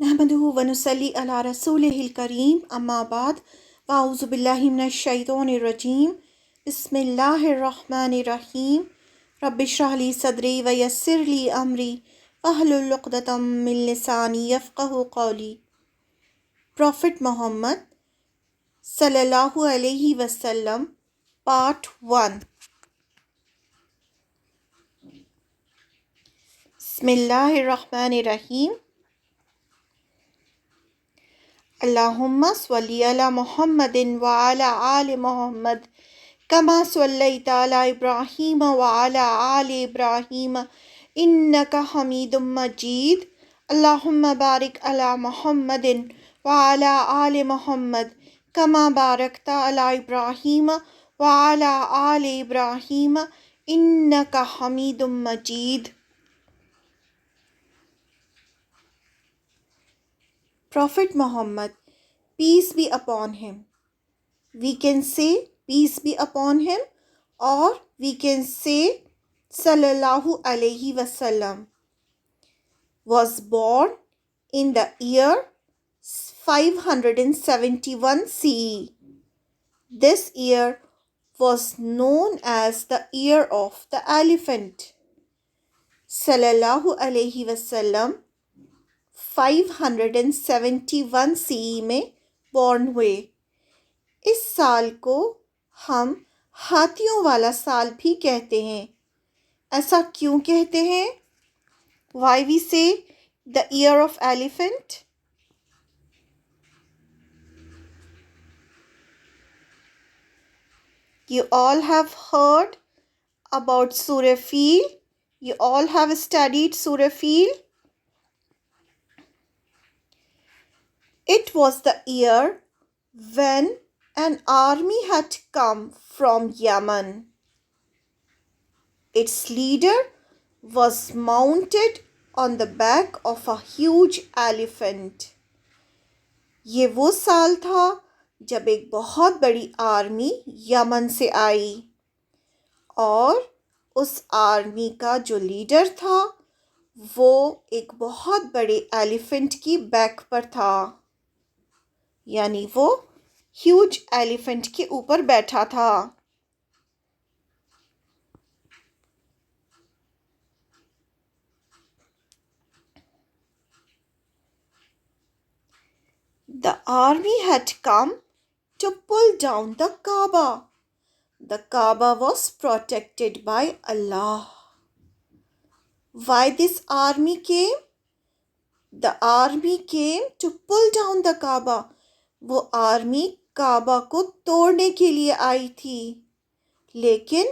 नहमदुहु व नुसल्ली अला रसूलिहिल करीम अम्मा बाद अऊज़ु बिल्लाहि मिनश शैतानिर रजीम बिस्मिल्लाहिर रहमानिर रहीम रब्बि इश्रह ली सदरी व यस्सिर ली अमरी वहलुल उक़दतम मिन लिसानी यफ़क़हू क़ौली। Prophet Muhammad sallallahu alaihi wasallam part 1। बिस्मिल्लाहिर रहमानिर रहीम। अल्लाहुम्मा स्वल्ली अला मुहम्मदिन व अला आलि मुहम्मद कमा स्वल्लैता अला इब्राहीम व अला आलि इब्राहीम इन्नका हमीदुम मजीद। अल्लाहुम्मा बारिक अला मुहम्मदिन व अला आलि मुहम्मद कमा बारकता अला इब्राहीम व अला आलि इब्राहीम इन्नका हमीदुम मजीद। Prophet Muhammad, peace be upon him. We can say peace be upon him, or we can say sallallahu alaihi wasallam, was born in the year 571 CE. This year was known as the year of the elephant. Sallallahu alaihi wasallam 571 CE में born हुए। इस साल को हम हाथियों वाला साल भी कहते हैं। ऐसा क्यों कहते हैं? Why we say the year of elephant? You all have heard about Surah Fil. You all have studied Surah Fil. It was the year when an army had come from Yemen. Its leader was mounted on the back of a huge elephant. ये वो साल था जब एक बहुत बड़ी army Yemen से आई और उस आर्मी का जो लीडर था वो एक बहुत बड़े एलिफेंट की बैक पर था, यानी वो ह्यूज एलिफेंट के ऊपर बैठा था। The army had come to pull down the Kaaba. The Kaaba was protected by Allah. Why this army came? The army came to pull down the Kaaba. वो आर्मी काबा को तोड़ने के लिए आई थी, लेकिन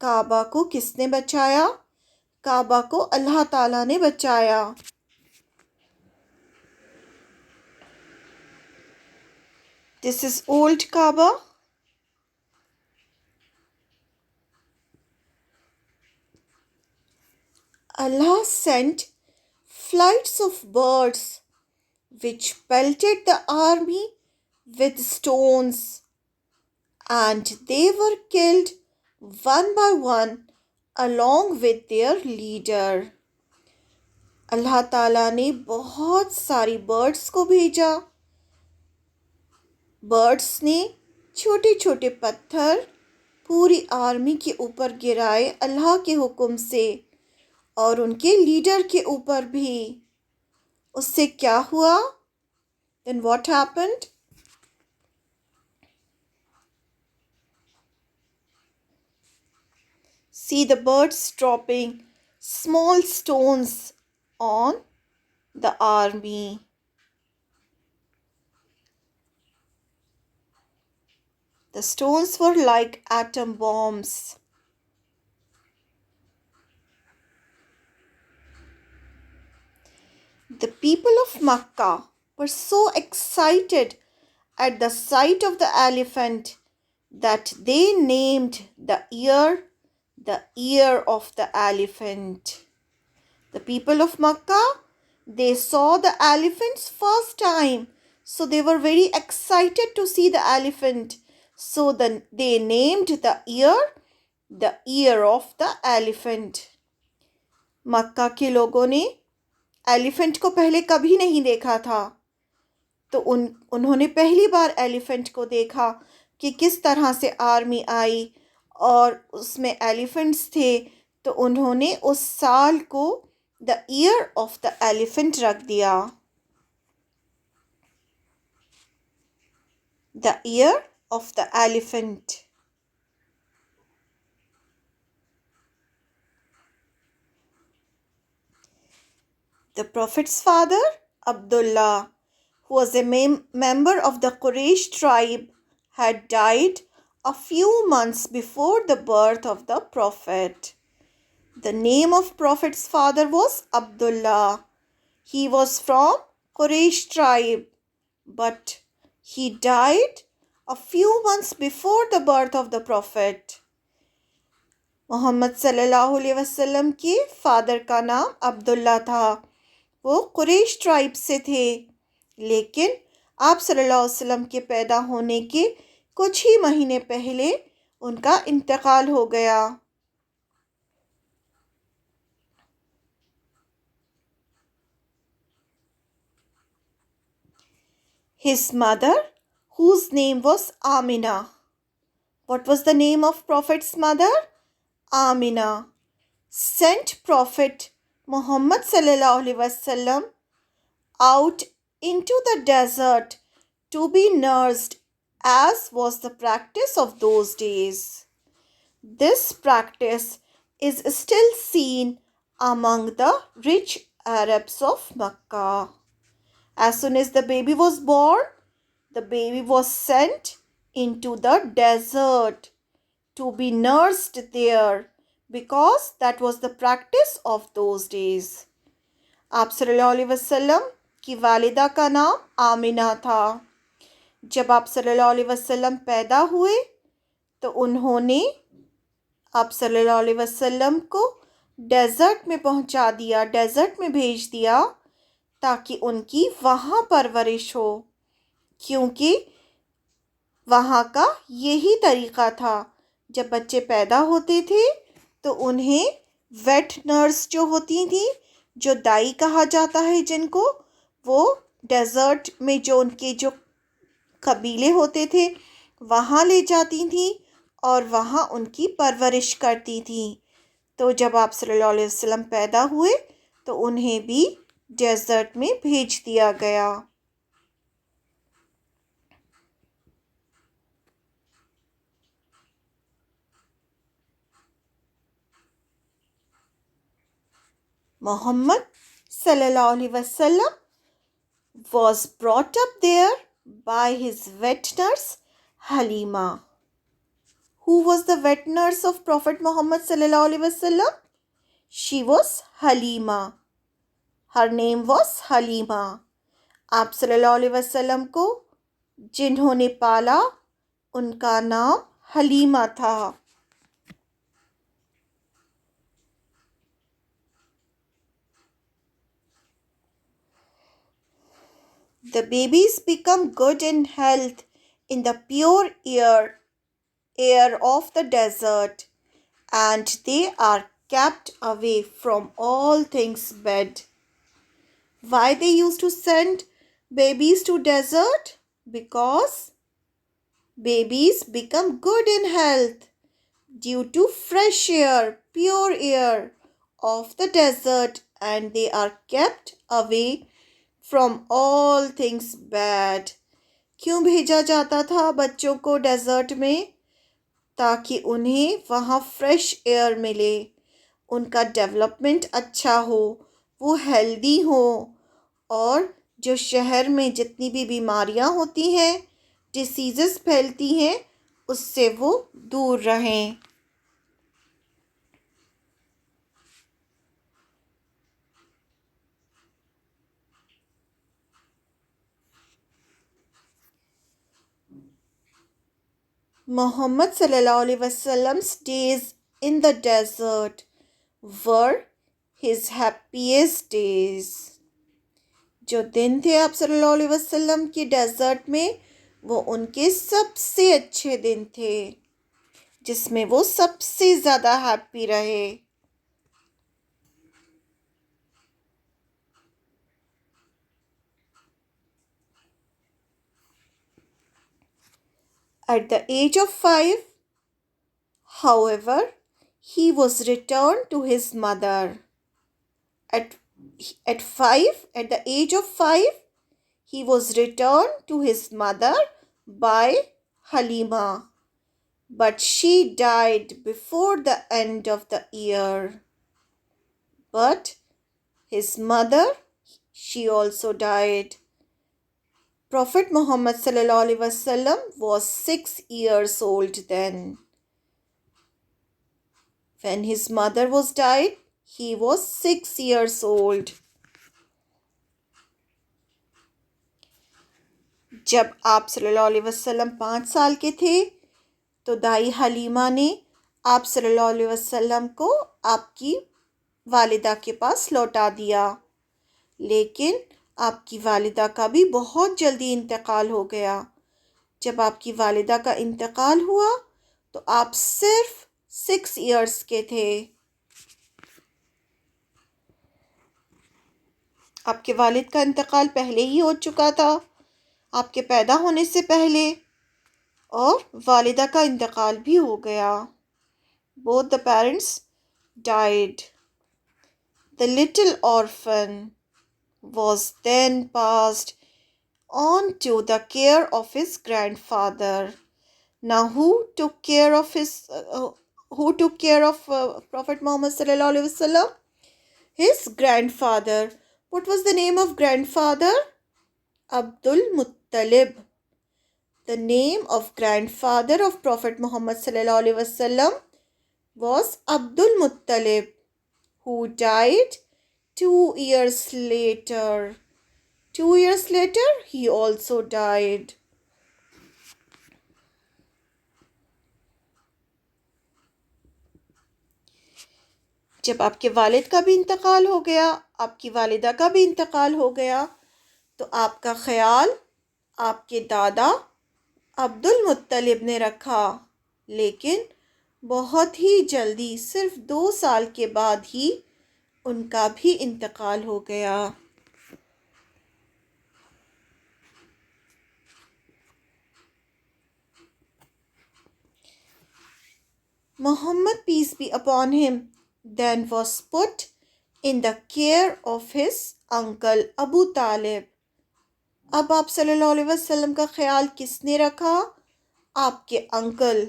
काबा को किसने बचाया? काबा को अल्लाह ताला ने बचाया। This is old Kaaba. Allah sent flights of birds which pelted the army with stones, and they were killed one by one along with their leader. अल्लाह ताला ने बहुत सारी बर्ड्स को भेजा। बर्ड्स ने छोटे छोटे पत्थर पूरी आर्मी के ऊपर गिराए अल्लाह के हुक्म से, और उनके लीडर के ऊपर भी। उससे क्या हुआ? Then what happened? See the birds dropping small stones on the army. The stones were like atom bombs. The people of Makkah were so excited at the sight of the elephant that they named the year of the elephant. The people of Makkah, they saw the elephants first time, so they were very excited to see the elephant. So then they named the year of the elephant. मक्का के लोगों ने elephant को पहले कभी नहीं देखा था। तो उन्होंने पहली बार एलिफेंट को देखा कि किस तरह से आर्मी आई और उसमें एलिफेंट्स थे। तो उन्होंने उस साल को the year of the elephant रख दिया। The year of the elephant. The Prophet's father, Abdullah, who was a member of the Quraysh tribe, had died a few months before the birth of the Prophet. The name of Prophet's father was Abdullah. He was from Quraysh tribe, but he died a few months before the birth of the Prophet. Muhammad सल्लल्लाहु अलैहि वसल्लम के father का नाम अब्दुल्ला था। वो Quraish tribe से थे, लेकिन आप सल्लल्लाहु अलैहि वसल्लम के पैदा होने के कुछ ही महीने पहले उनका इंतकाल हो गया। His mother, whose name was Amina. What was the name of Prophet's mother? Amina. Sent Prophet Muhammad sallallahu alaihi wasallam out into the desert to be nursed, as was the practice of those days. This practice is still seen among the rich Arabs of Makkah. As soon as the baby was born, the baby was sent into the desert to be nursed there, because that was the practice of those days. आप सल्लल्लाहु अलैहि वसल्लम की वालिदा का नाम आमिना था। जब आप सल्लल्लाहु अलैहि वसल्लम पैदा हुए तो उन्होंने आप सल्लल्लाहु अलैहि वसल्लम को डेज़र्ट में पहुंचा दिया, डेज़र्ट में भेज दिया, ताकि उनकी वहाँ परवरिश हो, क्योंकि वहाँ का यही तरीक़ा था। जब बच्चे पैदा होते थे तो उन्हें वेट नर्स जो होती थी, जो दाई कहा जाता है जिनको, वो डेज़र्ट में जो उनके जो कबीले होते थे वहाँ ले जाती थी और वहाँ उनकी परवरिश करती थी। तो जब आप सल्लल्लाहु अलैहि वसल्लम पैदा हुए तो उन्हें भी डेज़र्ट में भेज दिया गया। Muhammad sallallahu alaihi wasallam was brought up there by his wet nurse Halima. Who was the wet nurse of Prophet Muhammad sallallahu alaihi wasallam? She was Halima. Her name was Halima. आप सल्लल्लाहु अलैहि वसल्लम को जिन्होंने पाला उनका नाम हलीमा था। The babies become good in health in the pure air of the desert, and they are kept away from all things bad. Why they used to send babies to desert? Because babies become good in health due to fresh air, pure air of the desert, and they are kept away from all things bad. क्यों भेजा जाता था बच्चों को desert में? ताकि उन्हें वहाँ फ्रेश एयर मिले, उनका डेवलपमेंट अच्छा हो, वो हेल्दी हो, और जो शहर में जितनी भी बीमारियाँ होती हैं, डिसीज़ेस फैलती हैं, उससे वो दूर रहें। Muhammad sallallahu alaihi wasallam's days in the desert were his happiest days. जो दिन थे आप सल्लल्लाहु अलैहि वसल्लम के डेजर्ट में, वो उनके सबसे अच्छे दिन थे, जिसमें वो सबसे ज़्यादा हैप्पी रहे। At the age of 5, however, he was returned to his mother. At, at the age of 5, he was returned to his mother by Halima, but she died before the end of the year. But his mother, she also died. Prophet Muhammad sallallahu alaihi wasallam was 6 years old then. When his mother was died, he was 6 years old. जब आप सल्लल्लाहु अलैहि वसल्लम 5 साल के थे तो दाई हलीमा ने आप सल्लल्लाहु अलैहि वसल्लम को आपकी वालिदा के पास लौटा दिया, लेकिन आपकी वालिदा का भी बहुत जल्दी इंतकाल हो गया। जब आपकी वालिदा का इंतकाल हुआ तो आप सिर्फ 6 इयर्स के थे। आपके वालिद का इंतकाल पहले ही हो चुका था, आपके पैदा होने से पहले, और वालिदा का इंतकाल भी हो गया। Both the parents died. The little orphan was then passed on to the care of his grandfather. Now, who took care of Prophet Muhammad sallallahu alaihi wasallam? His grandfather. What was the name of grandfather? Abdul Muttalib. The name of grandfather of Prophet Muhammad sallallahu alaihi wasallam was Abdul Muttalib, who died 2 years later. 2 years later, he also died. जब आपके वालिद का भी इंतकाल हो गया, आपकी वालिदा का भी इंतकाल हो गया, तो आपका ख्याल आपके दादा अब्दुल मुत्तलिब ने रखा, लेकिन बहुत ही जल्दी सिर्फ 2 साल के बाद ही उनका भी इंतकाल हो गया। Muhammad, peace be upon him, then was put in the care of his uncle Abu Talib. अब आप सल्लल्लाहु अलैहि वसल्लम का ख्याल किसने रखा? आपके अंकल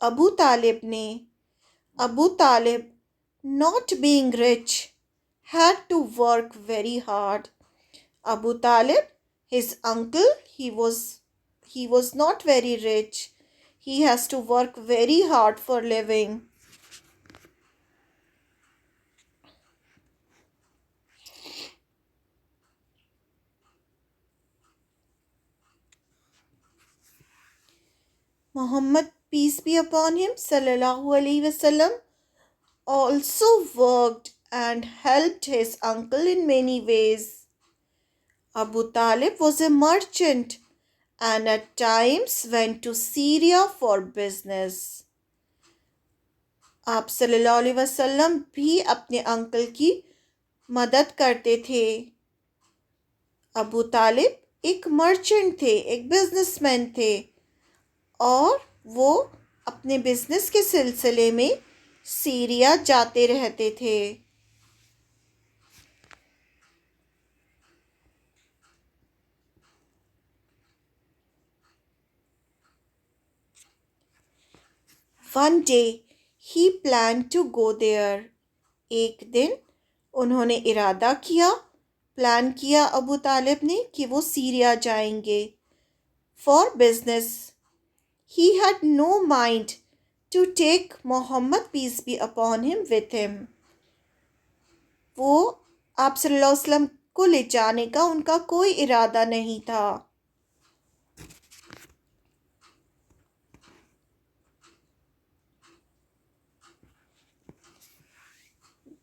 अबू तालिब ने। Abu Talib, not being rich, had to work very hard. Abu Talib, his uncle, he was not very rich. He has to work very hard for living. Muhammad, peace be upon him, sallallahu alaihi wasallam, also worked and helped his uncle in many ways. Abu Talib was a merchant and at times went to Syria for business. आप सल्लल्लाहु अलैहि वसल्लम भी अपने uncle की मदद करते थे। अबू तालिब एक मर्चेंट थे, एक बिजनेसमैन थे, और वो अपने बिजनेस के सिलसिले में सीरिया जाते रहते थे। One day he planned to go there. एक दिन उन्होंने इरादा किया, प्लान किया अबू तालिब ने कि वो सीरिया जाएंगे for business. He had no mind to take Muhammad, peace be upon him, with him. वो आप सल्लल्लाहु अलैहि वसल्लम को ले जाने का उनका कोई इरादा नहीं था।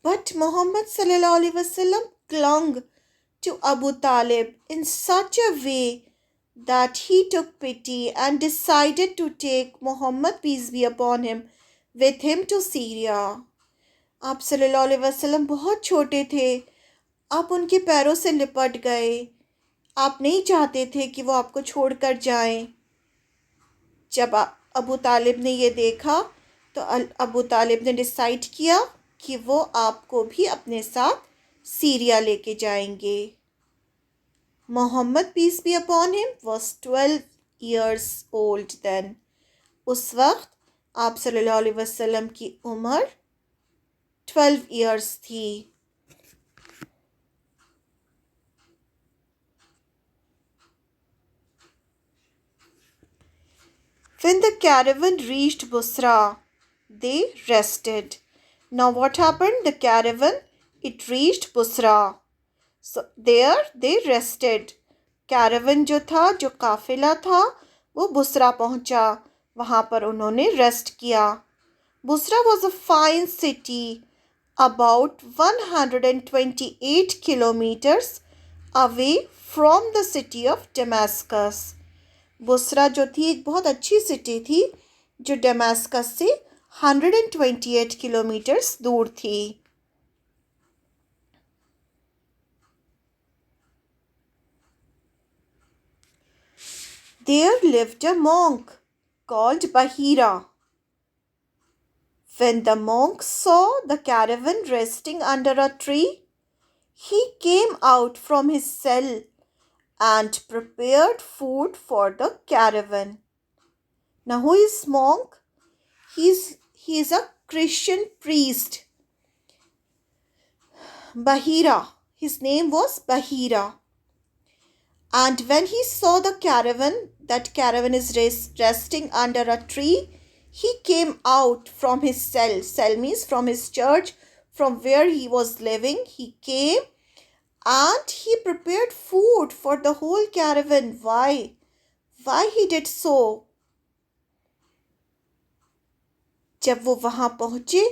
But Muhammad sallallahu alaihi wasallam clung to Abu Talib in such a way that he took pity and decided to take Muhammad, peace be upon him, with him to Syria. आप सल्लल्लाहु अलैहि वसल्लम बहुत छोटे थे, आप उनके पैरों से लिपट गए। आप नहीं चाहते थे कि वो आपको छोड़कर जाएं। जब अबू तालिब ने ये देखा तो अबू तालिब ने डिसाइड किया कि वो आपको भी अपने साथ सीरिया लेके जाएंगे। Muhammad peace be upon him was 12 years old then। उस वक्त आप सल्लल्लाहु अलैहि वसल्लम की उम्र 12 years थी। When the caravan reached Busra, they rested. Now what happened? The caravan, it reached Busra. So there they rested. Caravan जो था, जो काफिला था, वो बुसरा पहुंचा। वहाँ पर उन्होंने रेस्ट किया। Busra was a fine city, about 128 kilometers away from the city of Damascus. Busra जो थी एक बहुत अच्छी सिटी थी जो डेमास्कस से 128 किलोमीटर्स दूर थी। There lived a monk called Bahira. When the monk saw the caravan resting under a tree, he came out from his cell and prepared food for the caravan. Now who is monk? He is a Christian priest. Bahira. His name was Bahira. And when he saw the caravan, that caravan is resting under a tree, he came out from his cell. Cell means from his church, from where he was living. He came and he prepared food for the whole caravan. Why? Why he did so? जब वो वहाँ पहुँचे,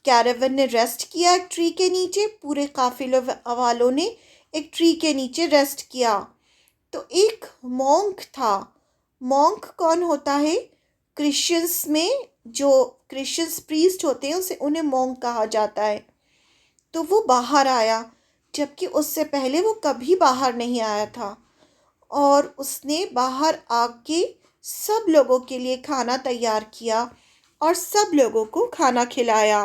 caravan ने rest किया एक tree के नीचे। पूरे काफिले वालों ने एक ट्री के नीचे रेस्ट किया। तो एक मॉन्क था। मॉन्क कौन होता है? क्रिश्चियंस में जो क्रिश्चियंस प्रीस्ट होते हैं उसे उन्हें मॉन्क कहा जाता है। तो वो बाहर आया, जबकि उससे पहले वो कभी बाहर नहीं आया था। और उसने बाहर आके सब लोगों के लिए खाना तैयार किया और सब लोगों को खाना खिलाया।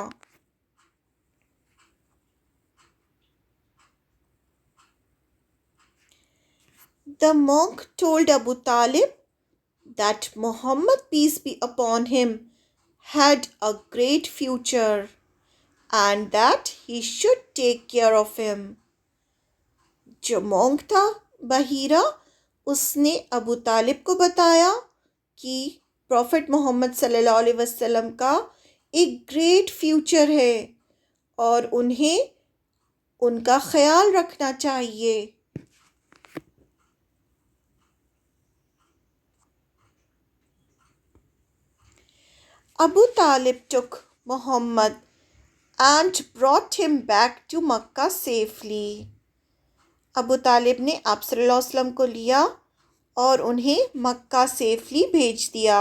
The monk told Abu Talib that Muhammad, peace be upon him, had a great future and that he should take care of him. जो monk था बहीरा, उसने अबू तालिब को बताया कि प्रॉफिट मोहम्मद सल्लल्लाहु अलैहि वसल्लम का एक ग्रेट फ्यूचर है और उन्हें उनका ख्याल रखना चाहिए। Abu Talib took Muhammad and brought him back to Makkah safely. Abu तालिब ने आप सल्लल्लाहु अलैहि वसल्लम को लिया और उन्हें मक्का सेफली भेज दिया।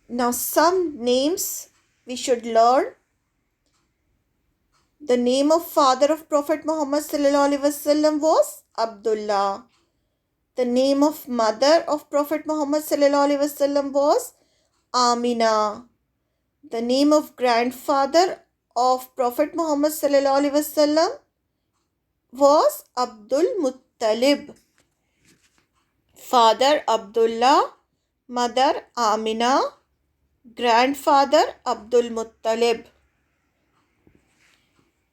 Now some names we should learn. The name of father of Prophet Muhammad sallallahu alaihi wasallam was Abdullah. The name of mother of Prophet Muhammad sallallahu alaihi wasallam was Amina. The name of grandfather of Prophet Muhammad sallallahu alaihi wasallam was Abdul Muttalib. Father Abdullah, mother Amina, grandfather Abdul Muttalib.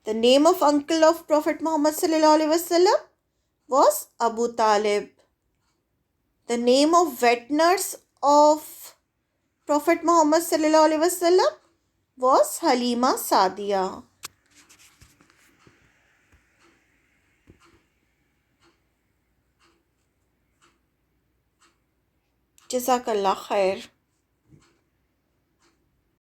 The name of uncle of Prophet Muhammad sallallahu alaihi wasallam was Abu Talib. The name of wet nurse of Prophet Muhammad sallallahu alaihi wasallam was Halima Sadia. Jazakallah khair.